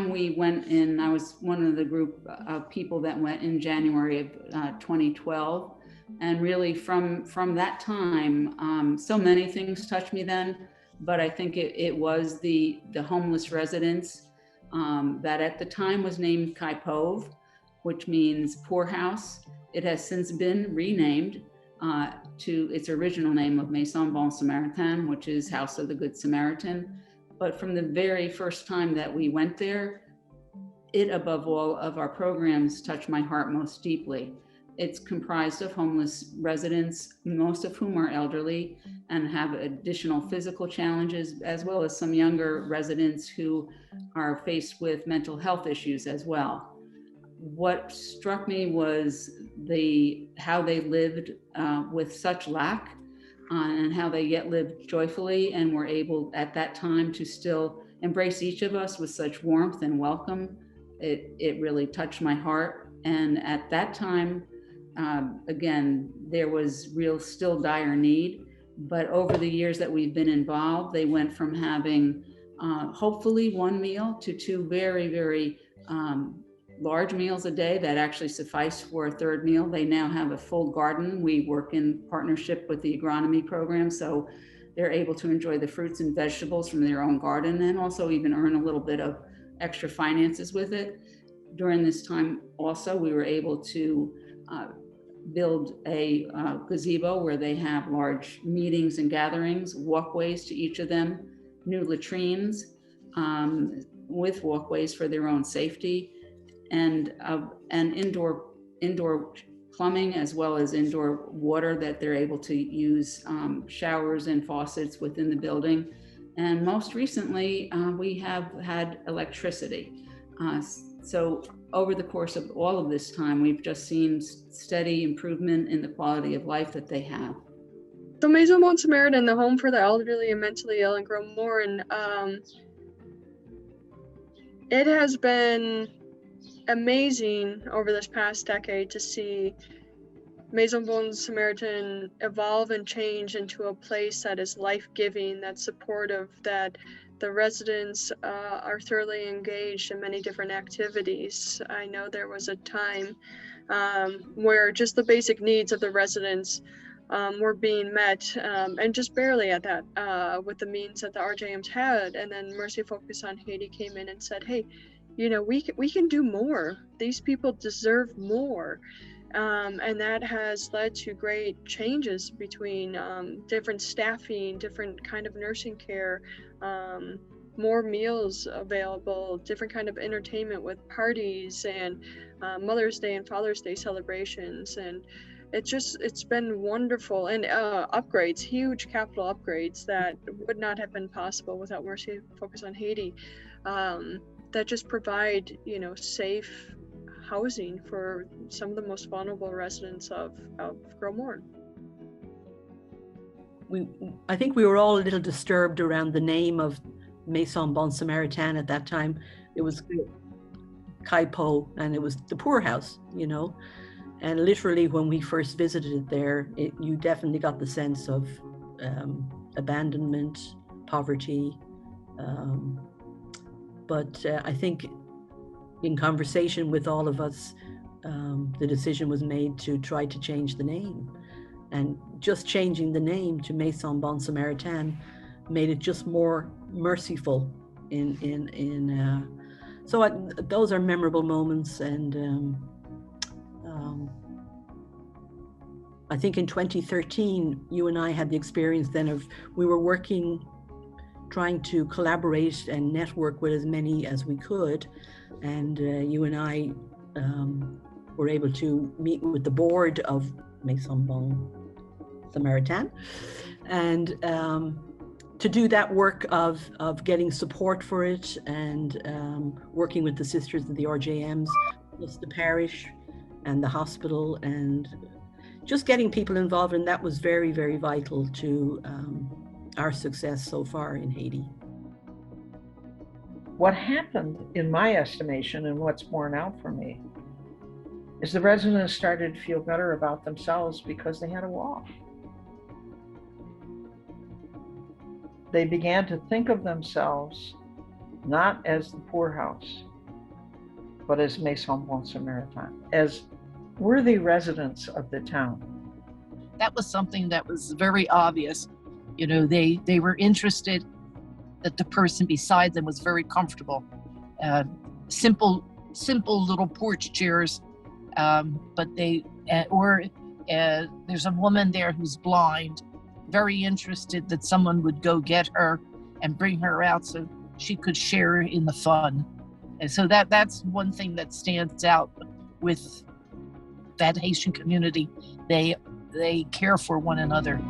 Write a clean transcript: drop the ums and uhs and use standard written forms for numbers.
time we went in, I was one of the group of people that went in January of 2012. And really from that time, so many things touched me then, but I think it was the homeless residents that at the time was named Kaipov, which means poorhouse. It has since been renamed to its original name of Maison Bon Samaritain, which is House of the Good Samaritan. But from the very first time that we went there, it, above all of our programs, touched my heart most deeply. It's comprised of homeless residents, most of whom are elderly and have additional physical challenges, as well as some younger residents who are faced with mental health issues as well. What struck me was how they lived with such lack and how they yet lived joyfully and were able at that time to still embrace each of us with such warmth and welcome. It really touched my heart. And at that time, again, there was still dire need, but over the years that we've been involved, they went from having hopefully one meal to two very, very large meals a day that actually suffice for a third meal. They now have a full garden. We work in partnership with the agronomy program, so they're able to enjoy the fruits and vegetables from their own garden and also even earn a little bit of extra finances with it. During this time also, we were able to build a gazebo where they have large meetings and gatherings, walkways to each of them, new latrines with walkways for their own safety, and indoor plumbing, as well as indoor water that they're able to use, showers and faucets within the building. And most recently, we have had electricity. So over the course of all of this time, we've just seen steady improvement in the quality of life that they have. So Maison Bon Samaritain, the home for the elderly and mentally ill in Grosmorne, it has been amazing over this past decade to see Maison Bon Samaritain evolve and change into a place that is life-giving, that's supportive, that the residents are thoroughly engaged in many different activities. I know there was a time where just the basic needs of the residents were being met, and just barely at that, with the means that the RJMs had. And then Mercy Focus on Haiti came in and said, hey, you know, we can do more. These people deserve more. And that has led to great changes between different staffing, different kind of nursing care, more meals available, different kind of entertainment with parties and Mother's Day and Father's Day celebrations. And it's been wonderful. And upgrades, huge capital upgrades that would not have been possible without Mercy Focus on Haiti, that just provide, you know, safe housing for some of the most vulnerable residents of Grosmorne. I think we were all a little disturbed around the name of Maison Bon Samaritain at that time. It was Kaipo, and it was the poorhouse, you know. And literally when we first visited it there, you definitely got the sense of abandonment, poverty. But I think in conversation with all of us, the decision was made to try to change the name. And just changing the name to Maison Bon Samaritain made it just more merciful so those are memorable moments. And I think in 2013, you and I had the experience then of, we were trying to collaborate and network with as many as we could. And you and I were able to meet with the board of Maison Bon Samaritain, and to do that work of getting support for it, and working with the sisters of the RJMs, plus the parish and the hospital, and just getting people involved. And that was very, very vital to our success so far in Haiti. What happened, in my estimation, and what's borne out for me, is the residents started to feel better about themselves because they had a wall. They began to think of themselves not as the poorhouse, but as Maison Bon Samaritain, as worthy residents of the town. That was something that was very obvious. You know, they were interested that the person beside them was very comfortable. Simple little porch chairs, but there's a woman there who's blind, very interested that someone would go get her and bring her out so she could share in the fun. And so that's one thing that stands out with that Haitian community. They care for one another.